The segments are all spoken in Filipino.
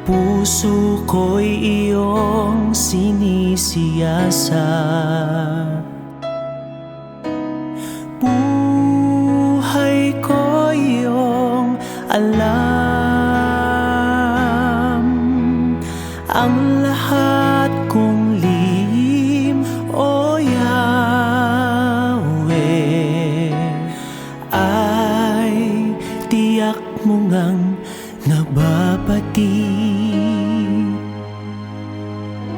puso ko'y iyong sinisiyasat. Buhay ko iyong alam, ang lahat kong lihim, O Yahweh, ay tiyak mo ngang nababati.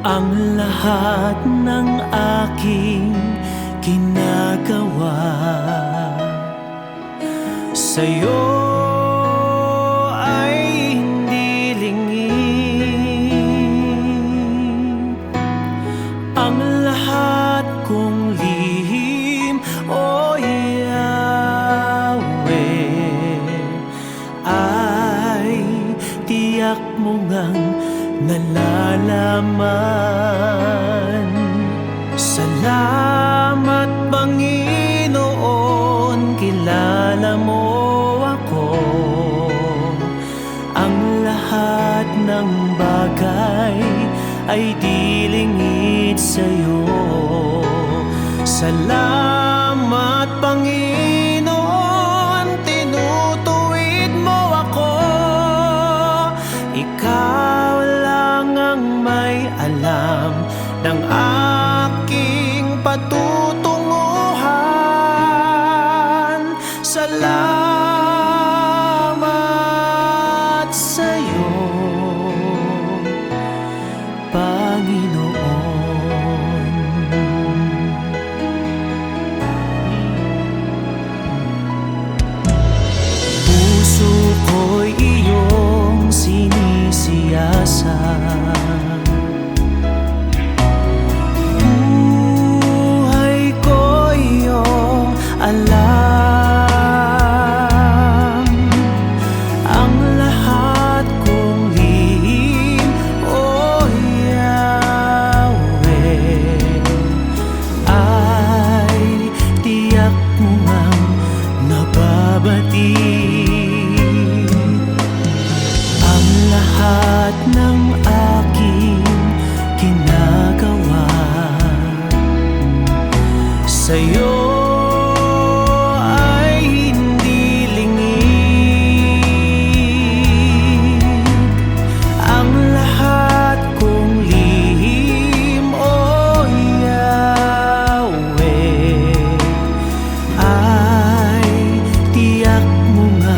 Ang lahat ng aking ginagawa sa'yo ay hindi lingid. Ang lahat kong lihim, O Yahweh, ay tiyak mo ngang nalalaman. Salamat, Panginoon, kilala mo ako. Ang lahat ng bagay ay di lingid sa'yo. Salamat, Panginoon, tinutuwid mo ako. Ikaw lang ang may alam ng aking patutunguhan. Salamat sa'yo, Panginoon. Puso ko'y iyong sinisiyasat. Alam, ang lahat kong lihim, O Yahweh, ay tiyak mo ngang nababati. Ang lahat ng aking ginagawa sa'yo mo nga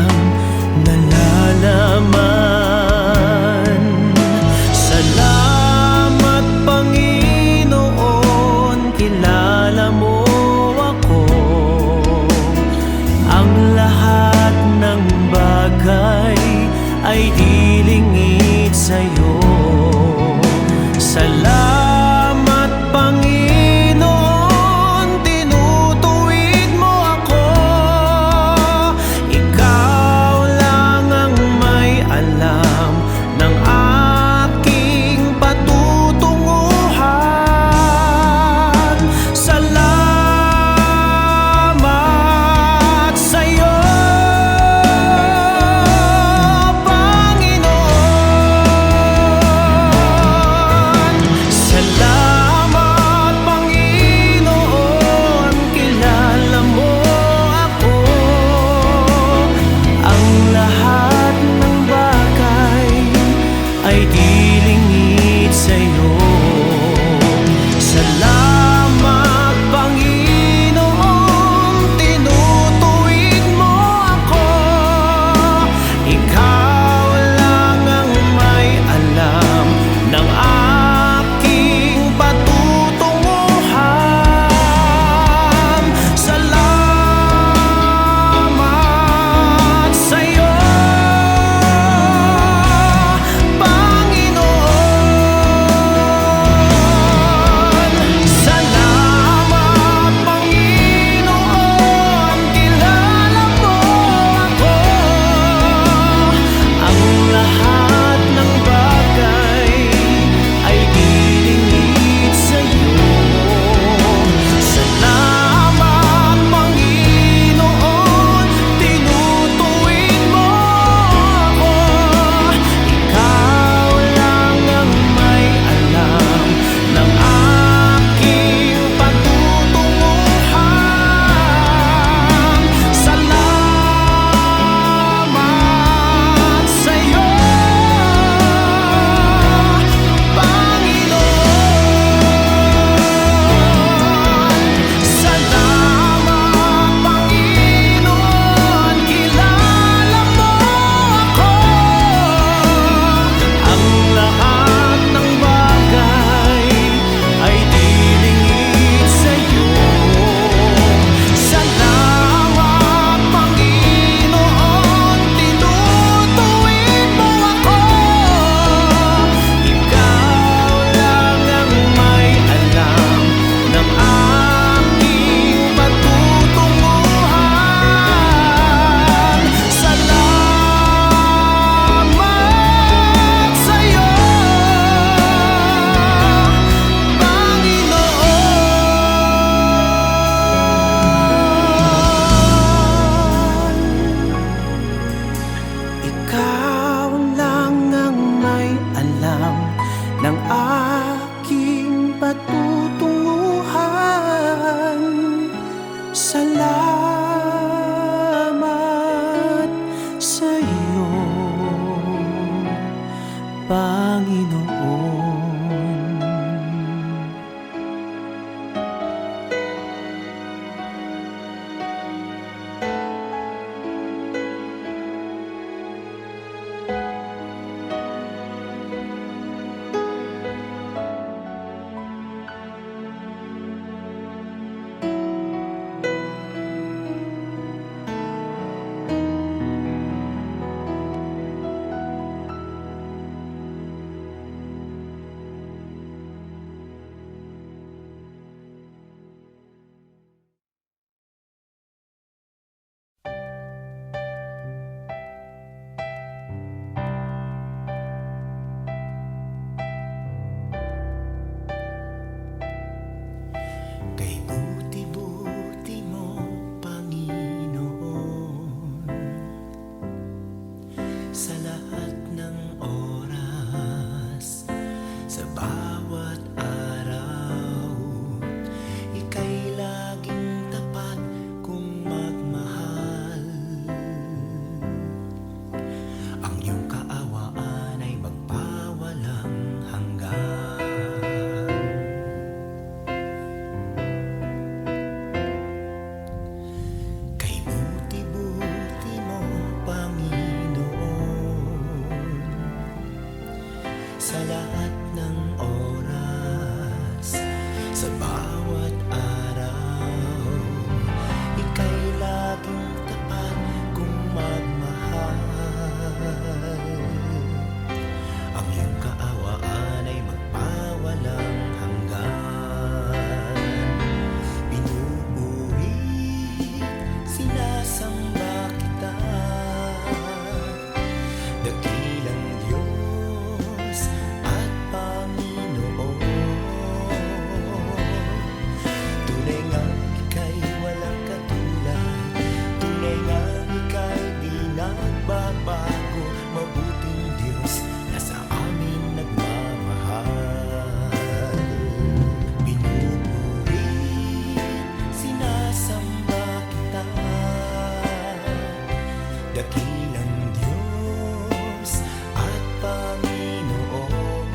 dakilang Diyos at Panginoon.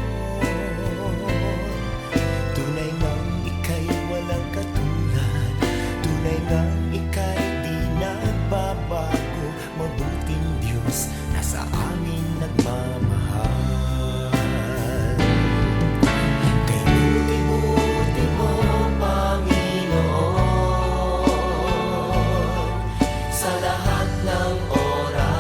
Tunay ngang ika'y walang katulad, tunay ngang ika'y di nagbabago. Mabuting Diyos na sa amin nagmamahal. Kay buti-buti mo, Panginoon, sa lahat ng oras.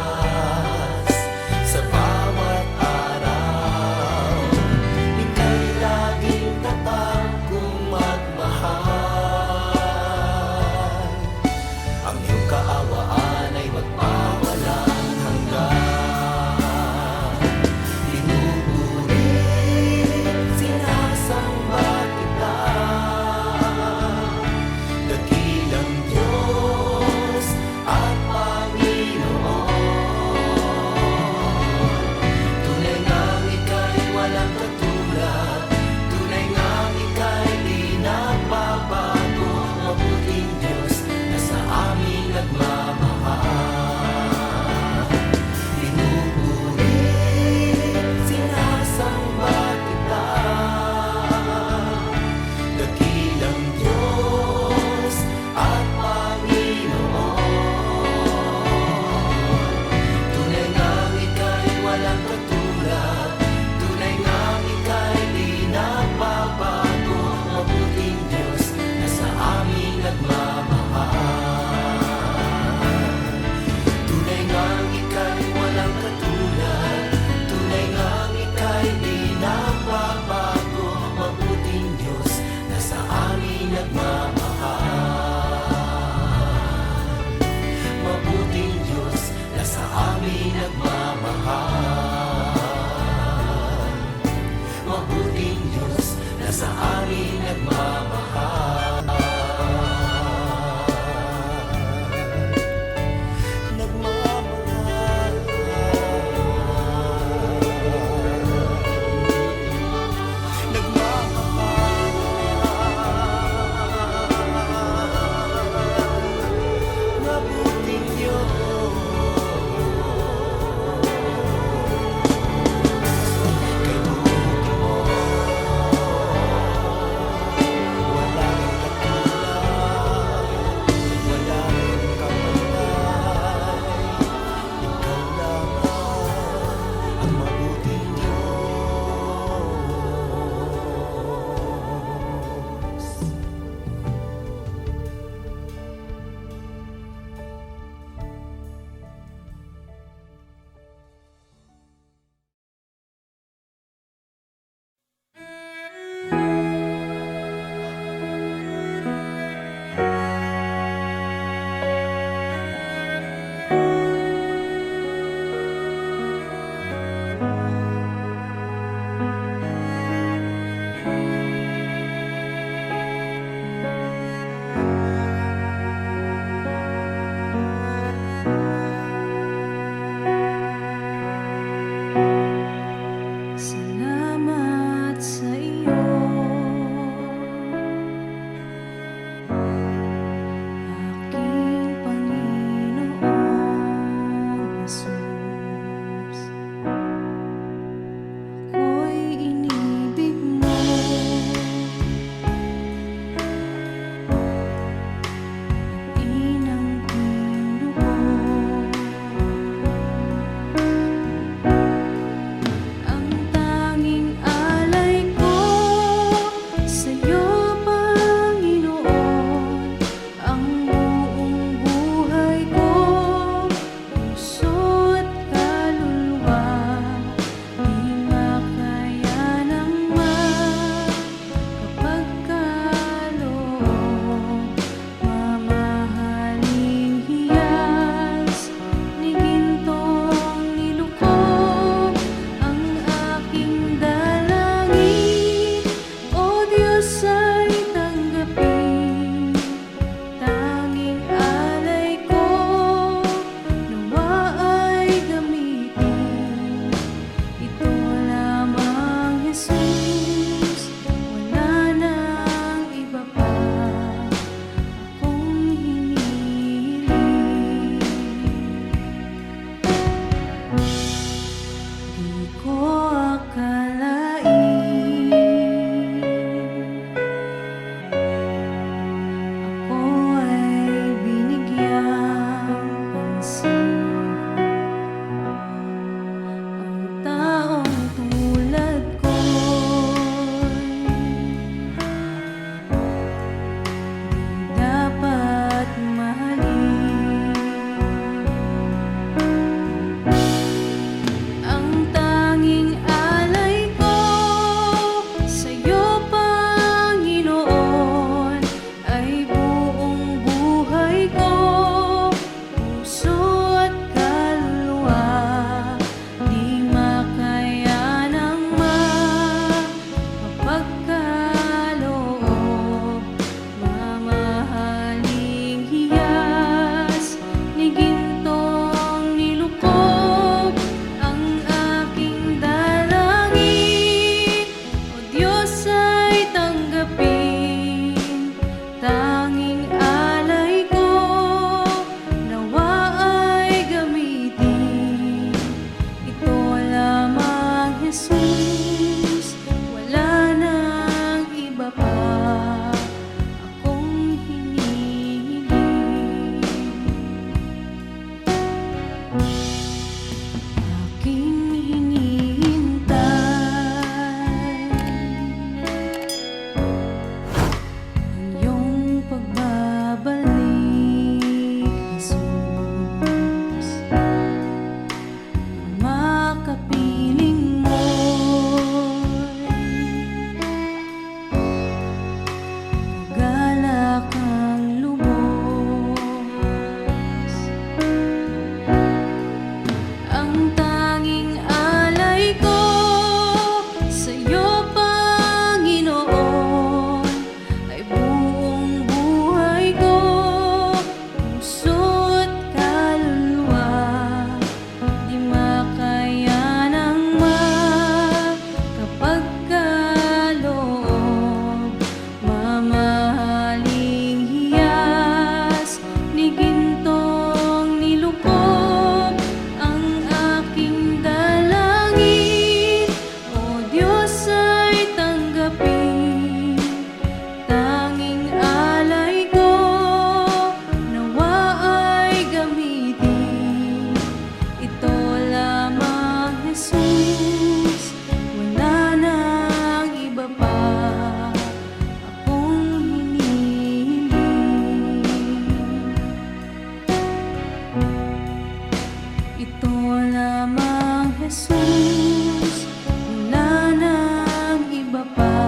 Ito lamang Jesus, wala nang iba pa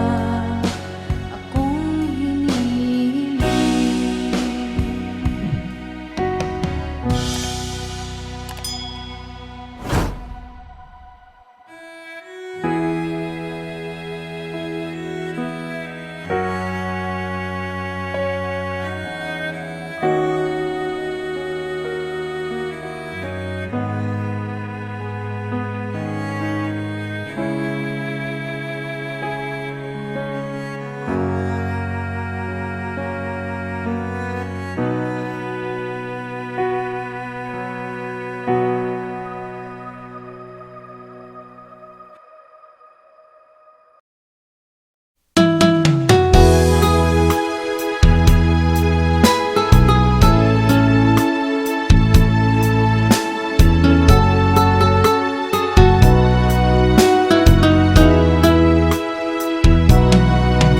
akong hinihiling.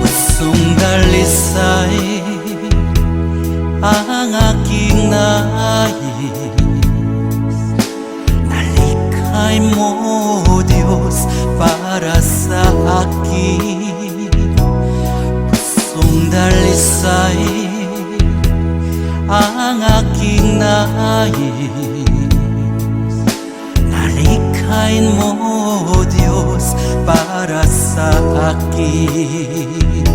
Pusong dalisay ang aking nais, nalikhay mo, Diyos, para sa akin. Pusong dalisay ang aking nais, nalikhain mo, Diyos, para sa akin.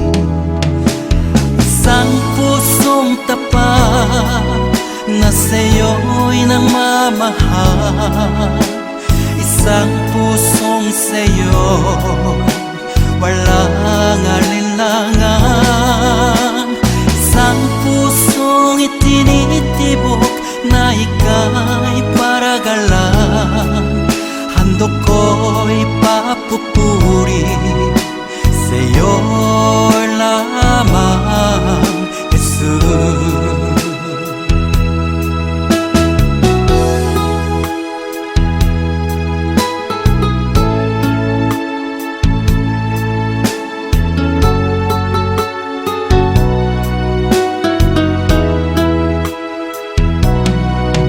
Isang pusong tapat na sa'yo'y nagmamahal, isang pusong sa'yo walang alinlangan, isang pusong itinitibok na ika'y paragalan. Handog ko'y papupuri sa'yo lamang, Jesus.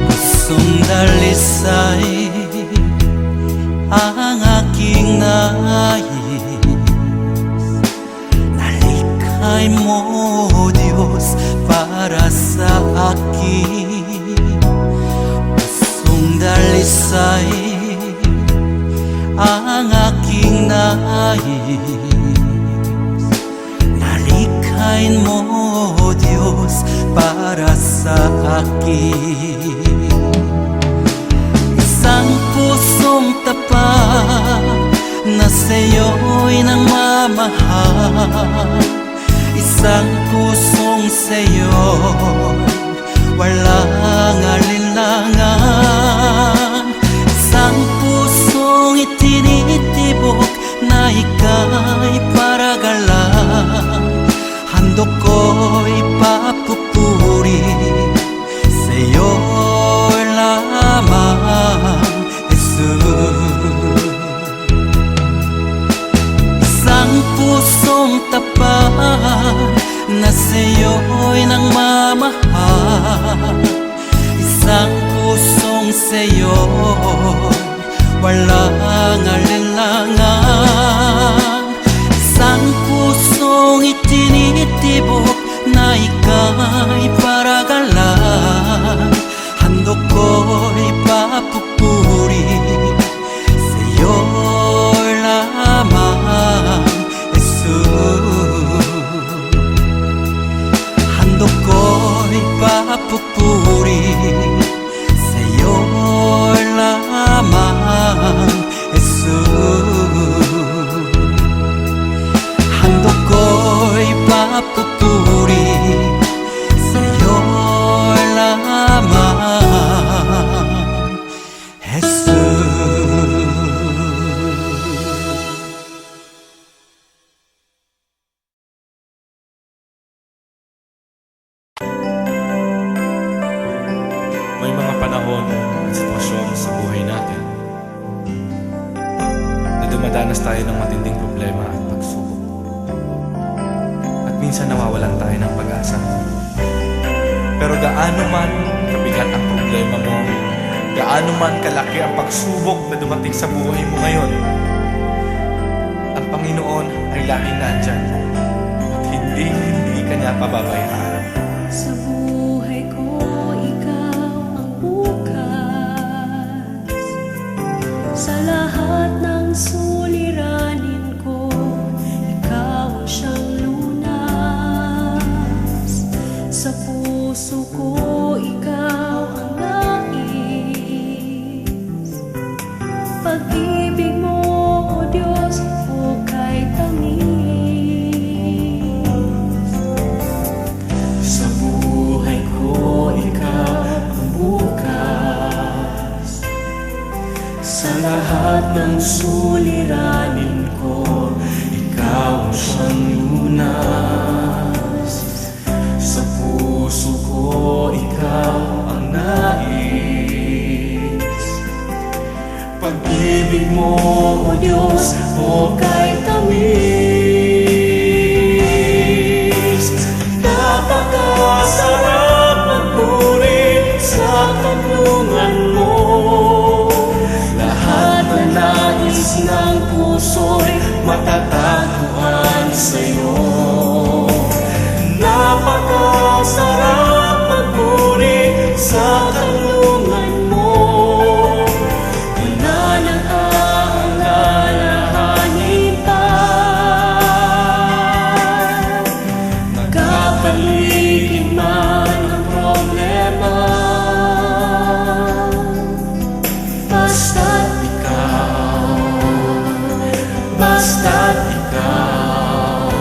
Pusong dalisay ang aking nais, nalikhay mo, Diyos, para sa akin. Pusong dalisay ang aking nais, nalikhain mo, Diyos, para sa akin. Isang pusong tapat na sa'yo'y nagmamahal, isang pusong sa'yo walang alinlangan, isang pusong itinitibok na ika'y paragalan. Handog ko'y papupuri sa'yo lamang, Jesus. Isang pusong tapat na sa'yo'y nagmamahal, isang pusong sa'yo walang alinlangan, isang pusong itinitibok na ika'y paragalan. Handog ko'y papupuri sa'yo lamang, Jesus. Handog ko'y papupuri sa'yo lamang, Jesus. Handog ko'y papupuri sa'yo lamang, Jesus. May mga panahon at sitwasyon sa buhay natin na dumadanas tayo ng matinding problema at pagsubok. At minsan nawawalan tayo ng pag-asa. Pero gaano man kabigat ang problema mo, gaano gaano man kalaki ang pagsubok na dumating sa buhay mo ngayon, ang Panginoon ay laging nandyan at hindi ka niya pababayaan. Sa buhay ko, ikaw ang bukas. Sa lahat ng suliranin ko, ikaw ang siyang lunas. Sa puso ko, ikaw ang nais. Pag-ibig mo, O Diyos, hukay tamis. Sa buhay ko, ikaw ang bukas. Sa lahat ng suliranin ko, ikaw ang siyang lunas. Sa puso ko, ikaw ang nais. Pag-ibig mo, O Diyos, hukay tamis. Napakasarap magpuri sa kanlungan mo. Lahat na nais ng puso'y matatagpuan sa'yo. Napakasarap magpuri sa kanlungan mo. Wala nang aalalahanin pa. Nagkapaligid man ang problema, basta't ikaw, basta't ikaw,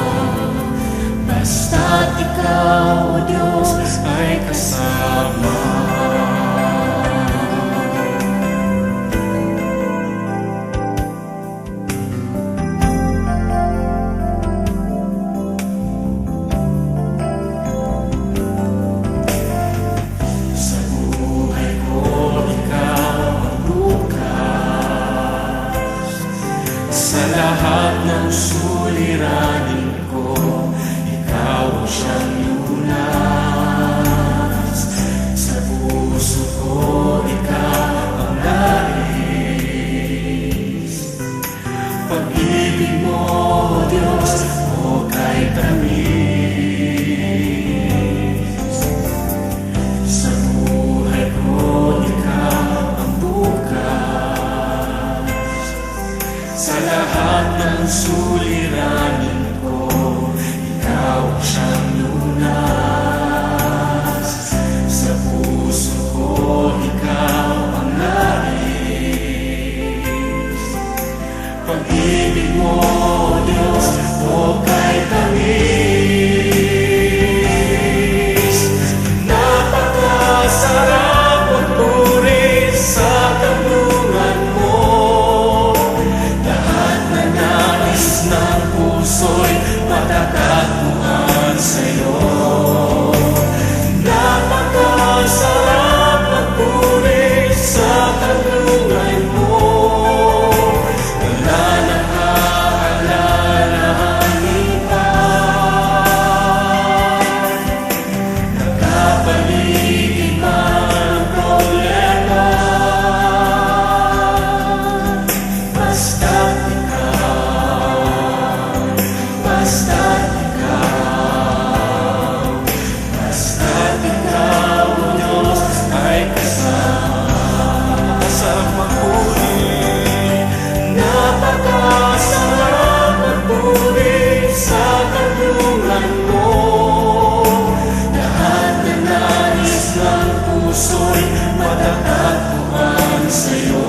basta't ikaw, O Diyos, ay kasama. Sa buhay ko, ikaw ang bukas. Sa lahat ng suliranin ko, ikaw ang siyang lunas. Sa puso ko, ikaw ang nais. Pag-ibig mo, O Diyos, hukay tamis. Sa buhay ko, ikaw ang bukas. Sa lahat ng suliranin ko, ikaw ang siyang lunas. Sa puso ko, ikaw ang nais. Pag-ibig mo, O Diyos, hukay tamis. Napakasarap magpuri sa kanlungan mo. Lahat na nais ng puso'y matatagpuan sa'yo. Napakasarap magpuri sa kanlungan mo. Wala nang aalalahanin pa. Nagkapaligid man ang problema, basta't ikaw, basta't ikaw, basta't ikaw, O Diyos, ay kasama. Sarap magpuri, napakasarap magpuri sa kanlungan mo. Lahat na nais ng puso'y matatagpuan sa'yo.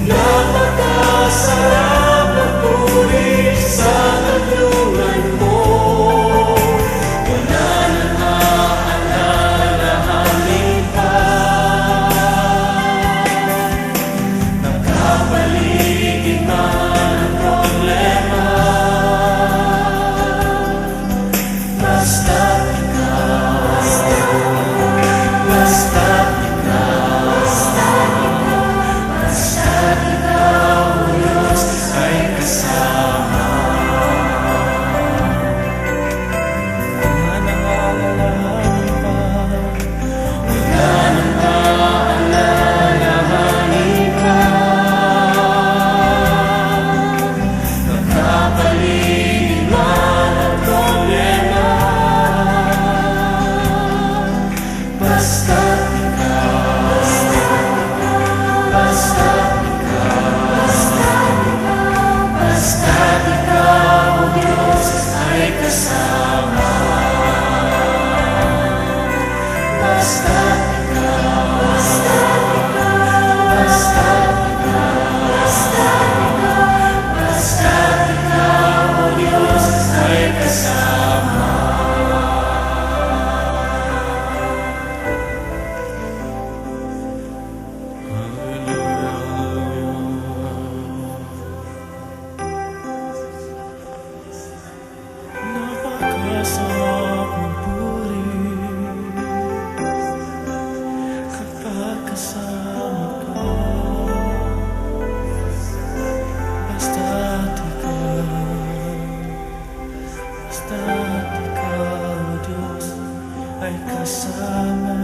Napakasarap magpuri sa kanlungan mo. Wala nang aalalahanin pa. Nagkapaligid man ang problema, basta't ikaw, basta't ikaw, kasama ka. Basta't ikaw, Diyos, ay kasama.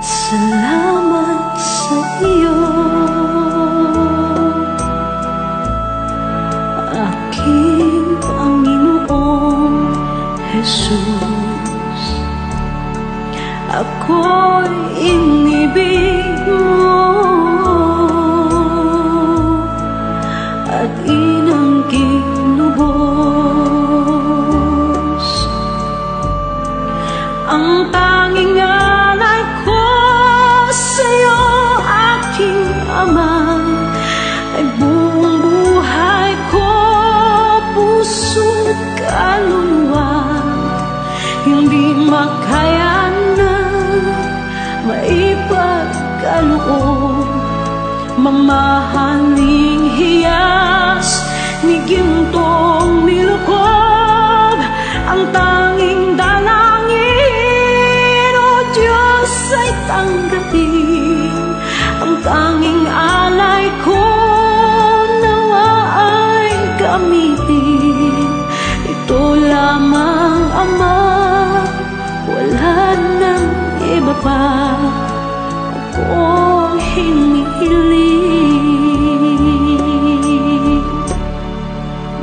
Salamat sa iyo, aking Panginoong Jesus. Ako'y inibig mo at inangging lubos. Ang tanging alay ko sa'yo, aking Ama, ay buong buhay ko, puso't kaluluwa. Hindi makayanan, maipagkaloob, mamahaling hiyas ni gintong nilukob. Ang tanging dalangin, O Diyos, ay tanggapin. Ang tanging alay ko, nawa ay gamitin. Ito lamang, Ama, wala nang iba pa akong hinihiling.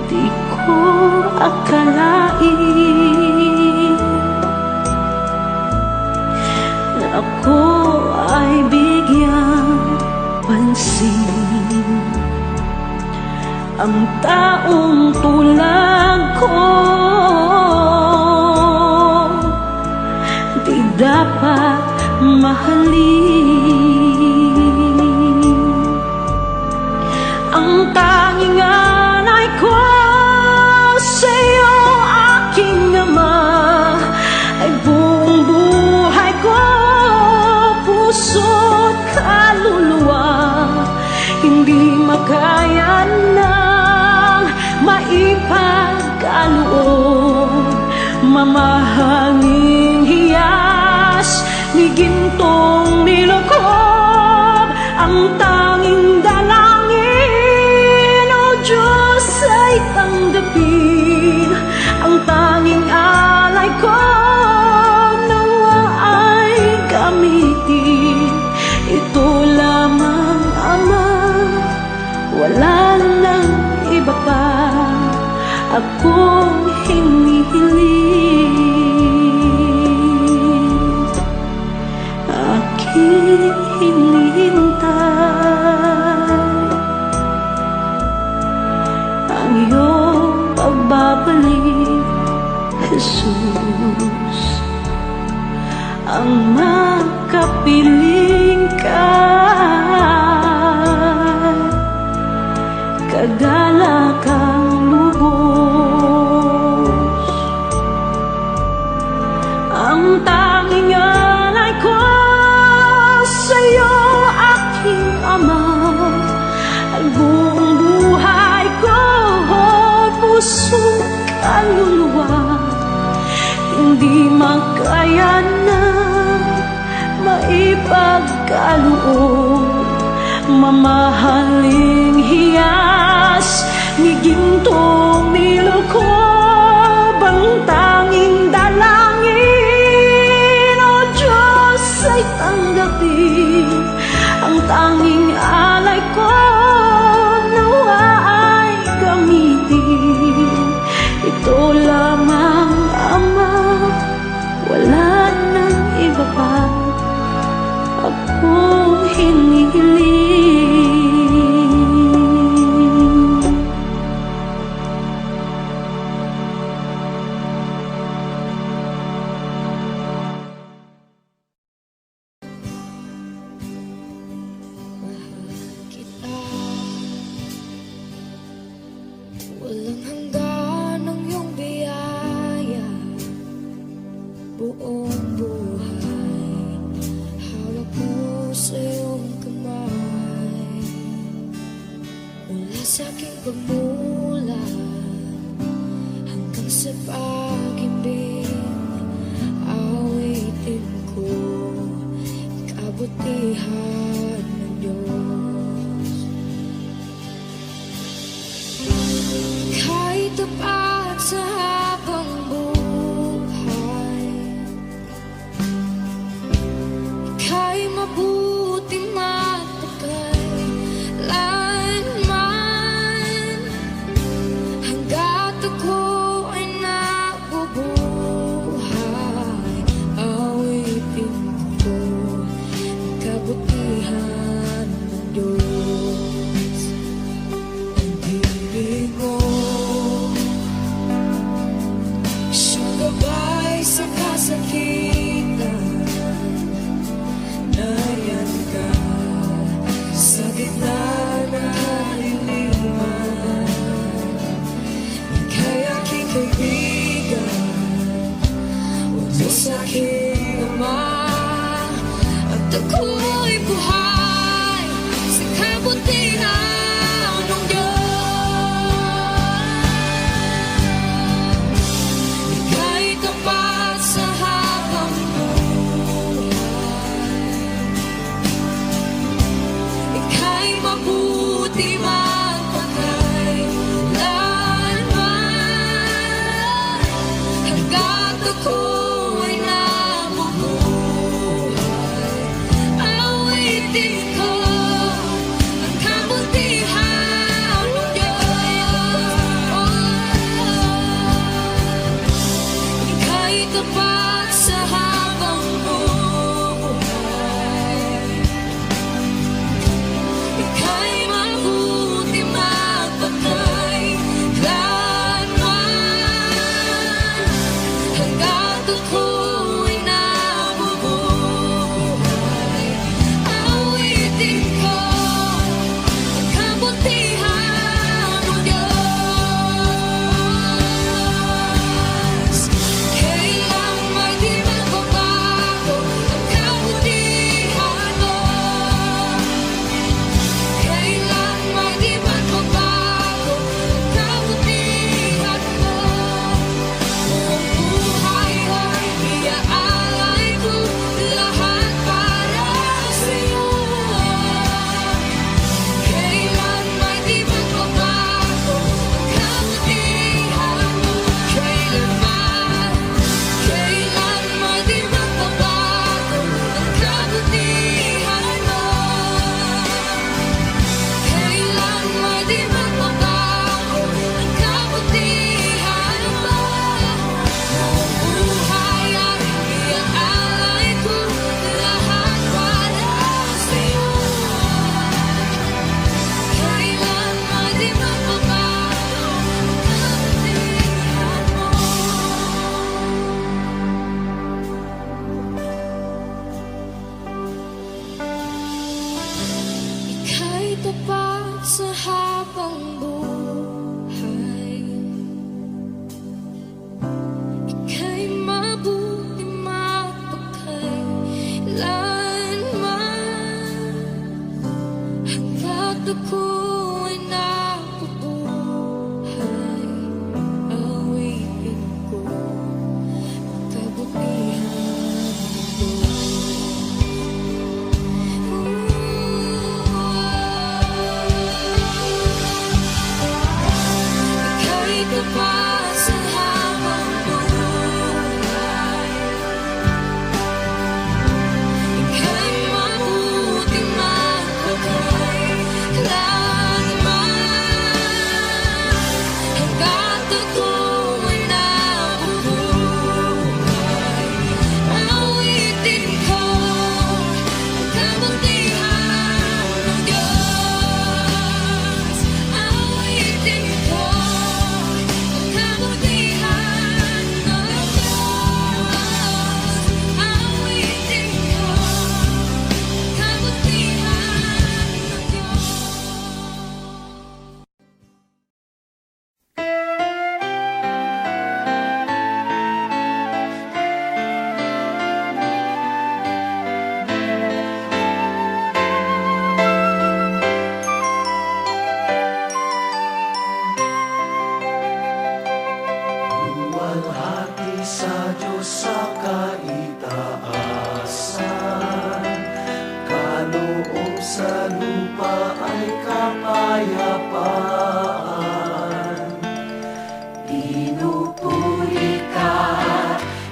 Di ko akalain na ako ay bigyang pansin. Ang taong tulad ko di dapat mahalin. Ang tanging alay ko sa'yo, aking Ama, ay buong buhay ko, puso't kaluluwa. Hindi makayanang maipagkaloob, mamahaling hiyas ni gintong nilukob. Ang tanging dalangin, O Diyos, ay tanggapin. Ang tanging alay ko, nawa ay gamitin. Ito lamang, Ama, wala nang iba pa akong hinihiling. Aking hinihintay ang iyong pagbabalik, Jesus. Ang makapiling ka, kagalakang lubos. Ang tanging alay ko sa'yo, aking Ama, ay buong buhay ko, puso't kaluluwa. Hindi makayanan, maipagkaloob, mamahaling hiyas ni gintong nilukob. Ang tanging dalangin, O Diyos, ay tanggapin. Ang tanging alay ko, nawa ay gamitin. Ito lamang, Ama, wala nang iba pa akong hinihiling. sa aking pagmulat hanggang sa pag-ibig, awitin ko kabutihan ng Diyos. Kahit tapat sa habang buhay, ika'y mabuti matagay hanggat ako ay nabubuhay. Awitin ko ang kabutihan ng Diyos. Ang ibig mo, siyang gabay sa kasakitan. Nariyan ka sa gitna ng kaliliman. Ika'y aking kaibigan, o Diyos aking Ama, at ako'y buhay sa kabutihan ng Diyos. Ika'y tapat sa habang buhay, ika'y mabuti magpakailanman hanggat ako ay nabubuhay. Awitin ko ang kabutihan ng Diyos. Ika'y tapat sa habang buhay, ika'y mabuti magpakailanman hanggat ako ay nabubuhay. Awitin ko ang kabutihan ng Diyos. Kailan may di magbabago ang kabutihan mo. Kailan may di magbabago ang kabutihan mo. Buong buhay ay iaalay ko lahat para sa'yo. Kailan may di magbabago ang kabutihan mo. Kailan may di magbabago ang kabutihan mo. Kailan may di magbabago ang kabutihan mo. Buong buhay ay iaalay ko lahat para sa'yo. Kailan may di magbabago ang kabutihan mo. Ika'y tapat sa habang buhay, ika'y mabuti magpakailanman hanggat ako ay nabubuhay. Awitin ko ang kabutihan ng Diyos. Ika'y tapat sa habang buhay, ika'y mabuti magpakailanman lupa ay kapayapaan. Pinupuri ka,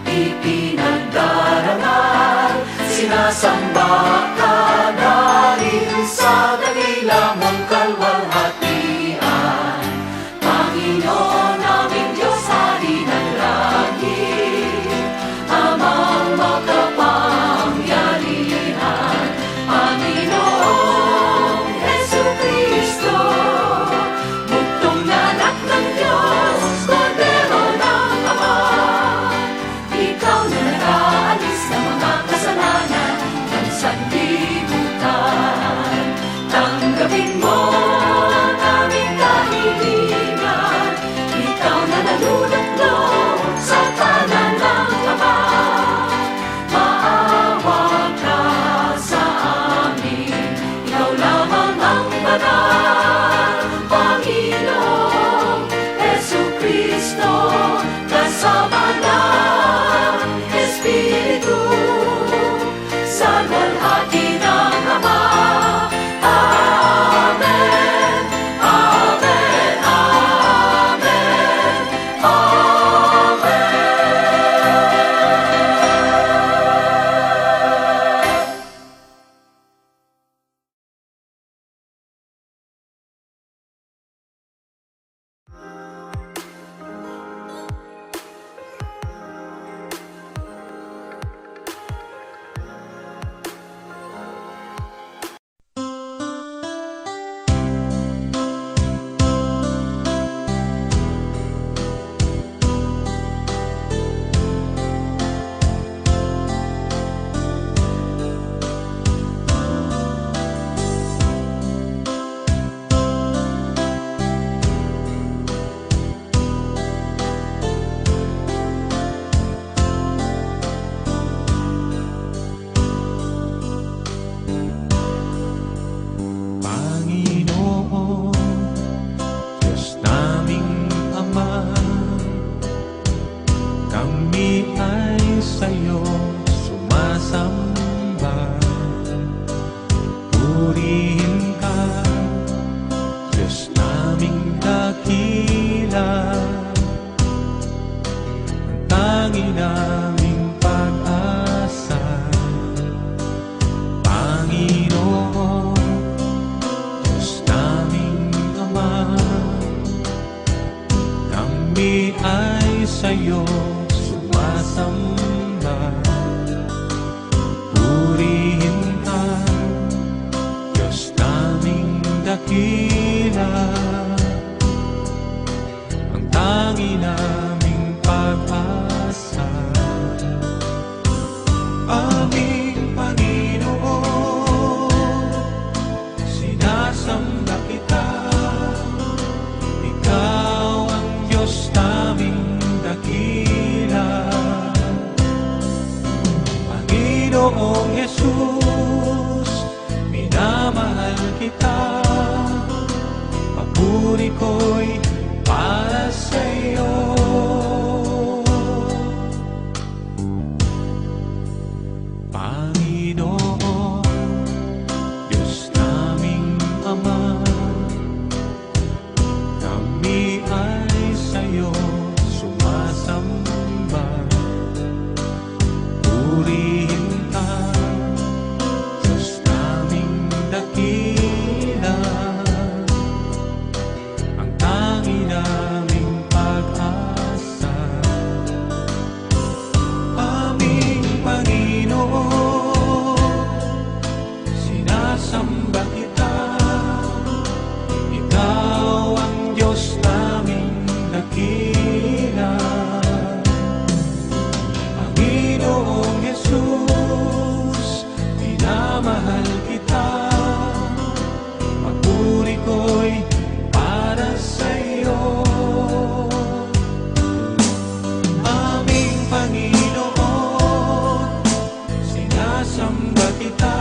ipinagdarangal, sinasamba ka dahil sa dakila mong kalwalhatian. Panginoon naming Diyos, Hari ng langit, Amang makapangyarihan, Panginoong Jesucristo, buktong na anak ng Diyos, Kordero ng Ama. Ikaw na nag-aalis ng mga kasalanan ng sanlibutan. Tanggapin mo ang aming kahilingan, ikaw na naluluklok sa tanan ng Ama. Maawa ka sa amin, ikaw lamang ang banal, Panginoong Jesucristo, kasama ng Espiritu, sa luwalhati ng Ama. Amen, amen, amen, amen. Panginoon, Diyos naming Ama, kami ay sa'yo sumasamba. Purihin ka, Diyos naming dakila, ang tangi naming pag-asa. Panginoon, Diyos naming Ama, kami ay sa'yo sumasamba. Purihin ka, Diyos naming dakila, ang tangi naming pag-asa. Aming Panginoon, sinasamba kita, ikaw ang Diyos naming dakila. Panginoong Jesus, minamahal kita, papuri ko'y para sa'yo. Panginoon, Diyos naming Ama, kami ay sa'yo sumasamba. Purihin ka, Diyos naming dakila, ang tangi naming pag-asa. Aming Panginoon, sinasamba kita, ikaw ang Diyos naming dakila. Panginoong Jesus, minamahal kita, papuri ko'y para sa'yo. Aming Panginoon, sinasamba kita,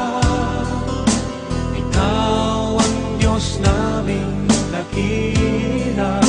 ikaw ang Diyos naming dakila.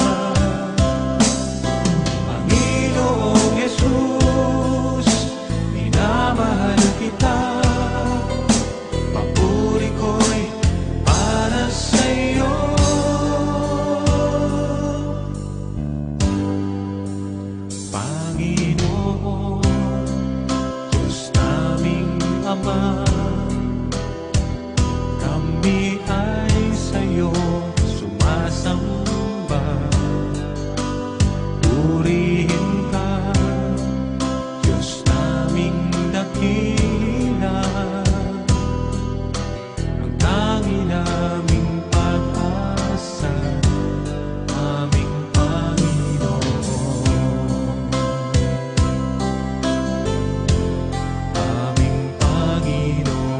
kami ay sa'yo sumasamba. Purihin ka, Diyos naming dakila, ang tangi naming pag-asa, aming Panginoon. Aming Panginoon.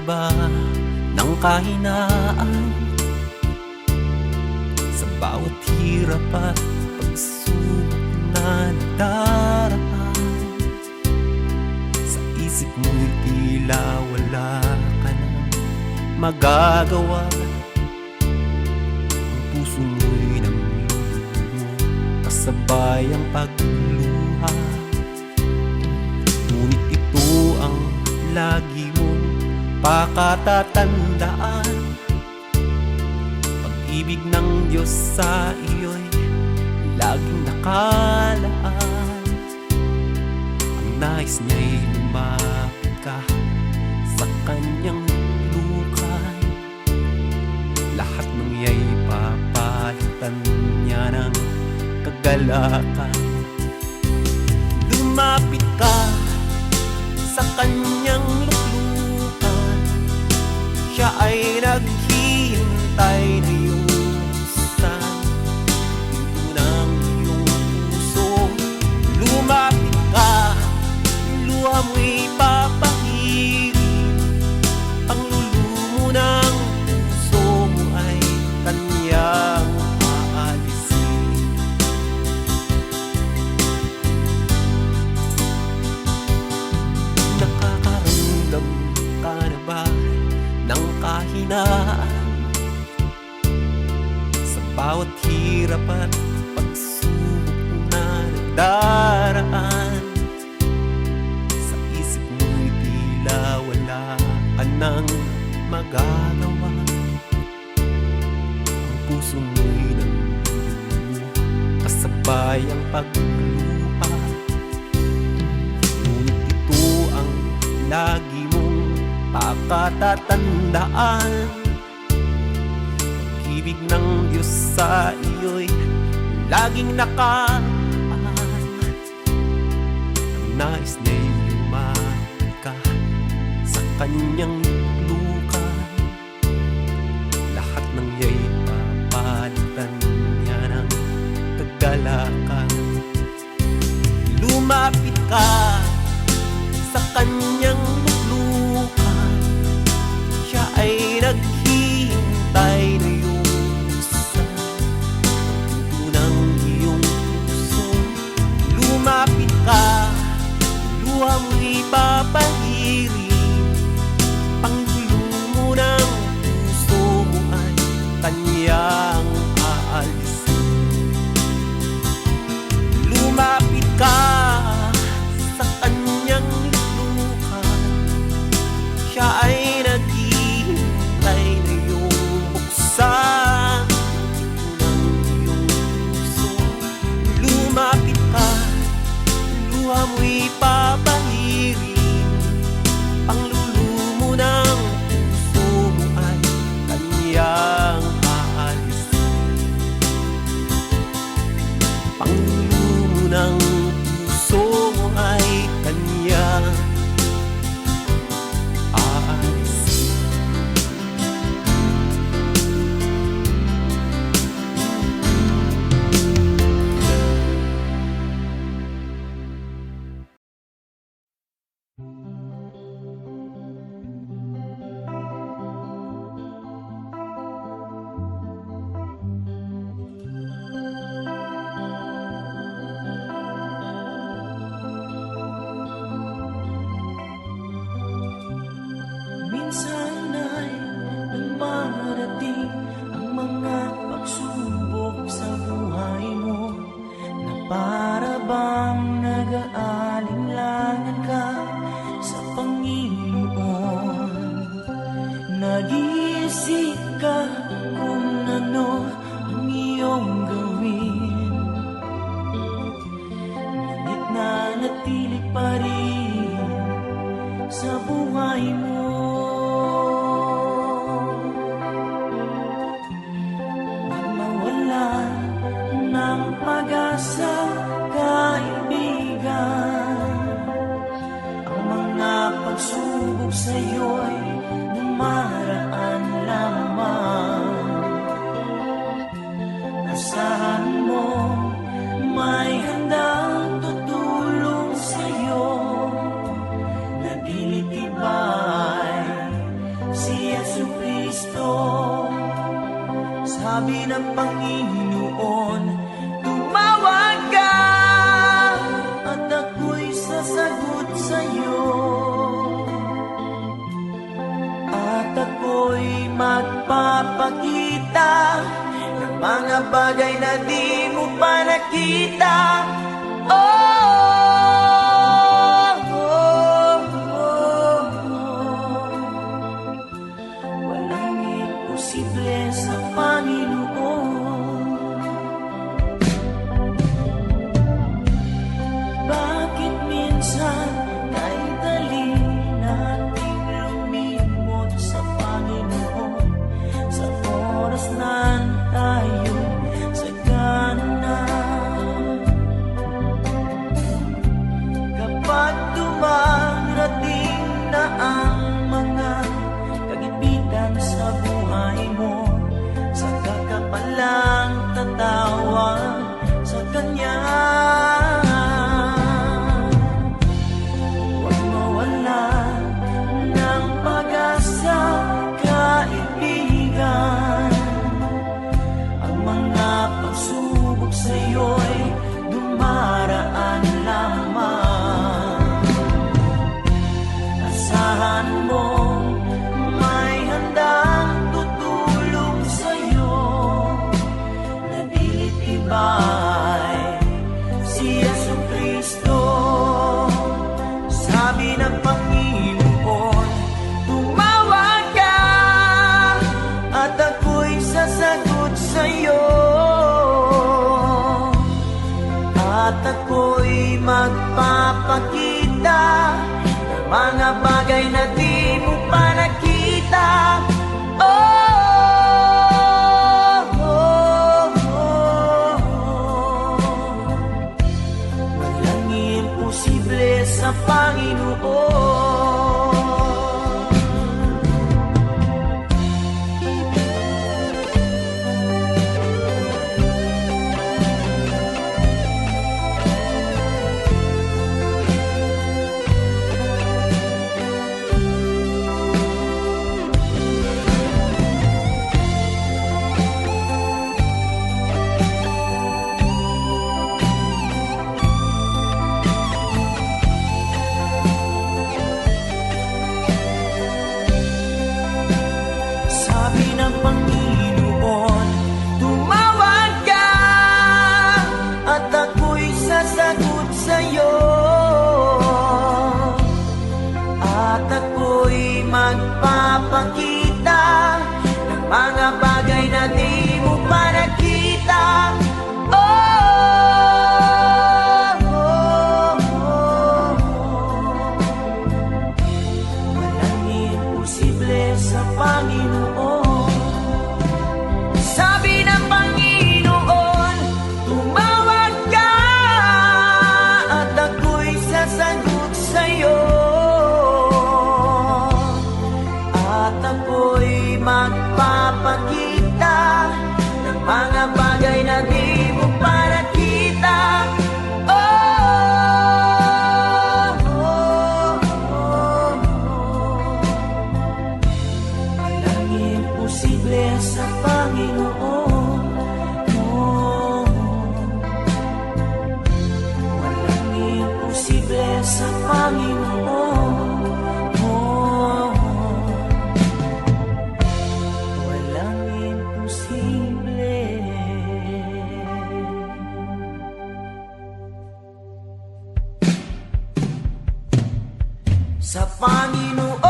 ba ng kahinaan? Sa bawat hirap at pagsubok na nadaraan, sa isip mo'y tila wala ka nang magagawa. Ang puso mo'y namlulumo, kasabay ang pagluha. Ngunit ito ang lagi mong pakatatandaan: pag-ibig ng Diyos sa iyo'y laging nakalaan. Ang nais niya'y lumapit ka sa kanyang lukan. Lahat ng iya'y papalitan niya ng kagalakan. Lumapit ka sa kanyang luklukan, siya ay naghihintay na yusan pinto ng iyong puso. Lumapit ka, luha mo'y papahirin, ang lulumo ng puso mo ay kanyang aalisin. Nakakaramdam ka na ba ng kahinaan? Sa bawat hirap at pagsubok na nadaraan, sa isip mo'y tila wala ka nang magagawa. Ang puso mo'y namlulumo, kasabay ang pagluha. Ngunit ito ang lagi mong pakatatandaan: pag-ibig ng Diyos sa iyo'y laging nakaan. Ang nais niya'y lumapit ka sa kanyang lukan. Lahat ng iya'y papalitan niya ng kagalakan. Lumapit ka sa kanyang luklukan, siya ay naghihintay na yusan ang pinto ng iyong puso. Lumapit ka, luha mo'y papahirin, panglulumo ng puso mo ay kanyang aalisin. Lumapit ka sa kanyang luklukan, siya ay naghihintay na iyong buksan ang pinto ng iyong puso. Lumapit ka, luha mo'y papahirin, panglulumo ng puso mo ay kanyang aalisin. Panglulumo ng puso mo ay kanyang aalisin. Minsan ay dumarating ang mga pagsubok sa buhay mo, na para bang nag-aalinlangan ka sa Panginoon. Nag-iisip ka kung ano ang iyong gawin, ngunit nanatili pa rin sa buhay mo. Huwag mawalan ng pag-asa, kaibigan. Ang mga pagsubok sa'yo'y dumaraan lamang. Asahan mo may handang tutulong sa'yo, nagilitibay magpapakita ng mga bagay na di mo pa nakita. Oh, oh, oh, oh. Walang imposible sa Panginoon. Bakit minsan kahit dali nating lumimot sa Panginoon, sa oras na tayo sagana? Kapag dumarating na ang mga kagipitan sa buhay mo, saka ka palang tatawag sa Kanya. Huwag mawala ng pag-asa, kaibigan. Ang mga pagsubok sa'yo'y dumaraan lamang. Asahan mo may handang tutulong sa'yo, na di tibay si Jesucristo. Sabi ng Panginoon, tumawag ka at ako'y sasagot sa'yo, at ako'y magpapakita ng mga bagay na di mo pa nakita. Oh, oh, oh, oh. Walang imposible sa Panginoon. Sabi ng Panginoon, tumawag ka at ako'y sasagot sa'yo, at ako'y magpapakita ng mga bagay na di mo pa nakita. Oh, oh, oh, oh. Walang imposible sa Panginoon. Sabi ng Panginoon, tumawag ka at ako'y sasagot sa'yo, at ako'y magpapakita ng mga bagay na di mo pa nakita. Oh, oh, oh, oh. Walang imposible sa Panginoon. Oh, walang imposible sa Panginoon. Oh, walang imposible sa Panginoon.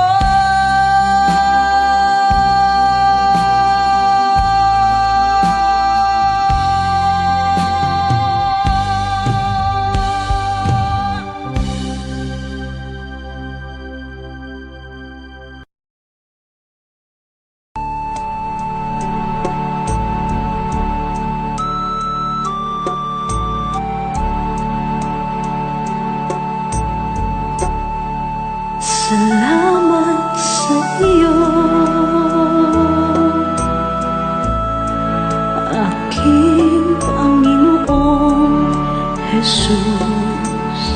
Salamat sa iyo, aking Panginoong Jesus.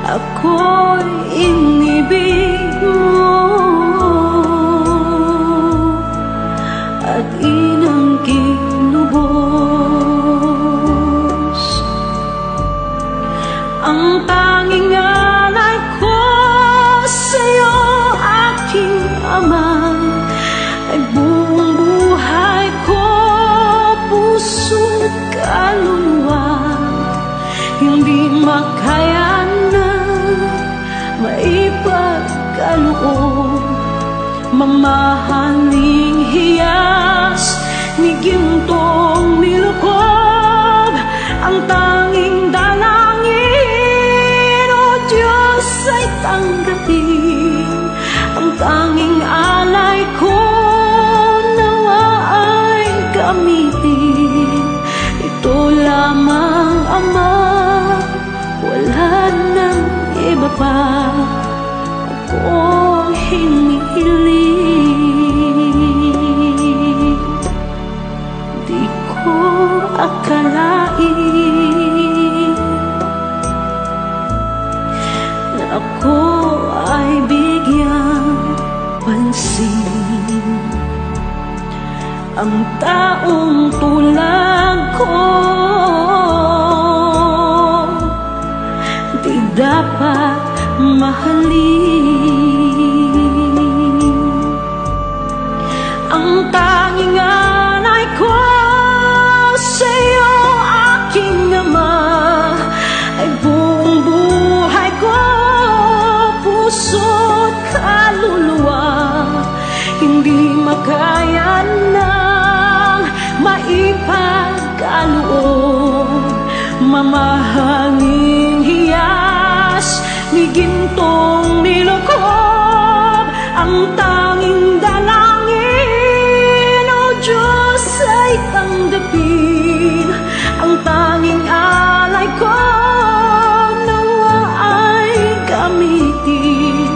Ako'y inibig mo at inangging lubos. Ang tanging alay ko sa'yo, aking Ama, ay buhay kaluluwa, hindi makaya na maipagkaloob. Mamahaling hiyas ni gintong nilukob, ang tanging dalangin, o Diyos, ay tanggapin. Ang tanging alay ko nawa ay gamitin. Ito lamang, Ama, wala nang iba pa akong hinihiling. Di ko akalain na ako ay bigyang pansin. Ang taong tulad ko di dapat mahalin. Ang tanging alay ko sa'yo, aking Ama, ay buong buhay ko, puso't kaluluwa. Hindi makaya nang maipagkaloob. Mamahaling hiyas ni gintong nilukob, ang tanging dalangin, o Diyos, ay tanggapin. Ang tanging alay ko nawa ay gamitin.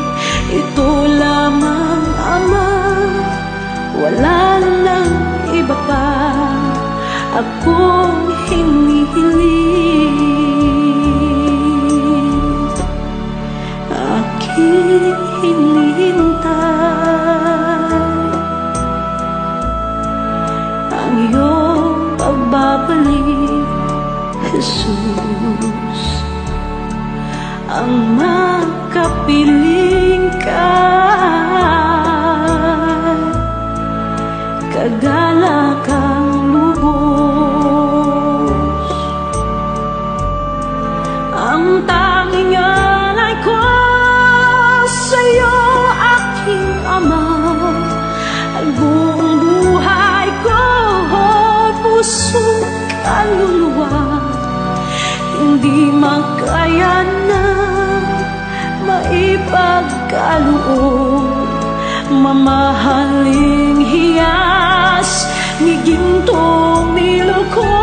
Ito lamang, Ama, wala nang iba pa akong hinihiling. Aking hinihintay ang iyong pagbabalik, Jesus. Ang makapiling ka, kagalakang lubos. Ang tanging alay ko sa'yo, aking Ama, ay buong buhay ko, puso, kaluluwa. Hindi makaya na maipagkaloob. Mamahaling hiyas ni gintong nilukob,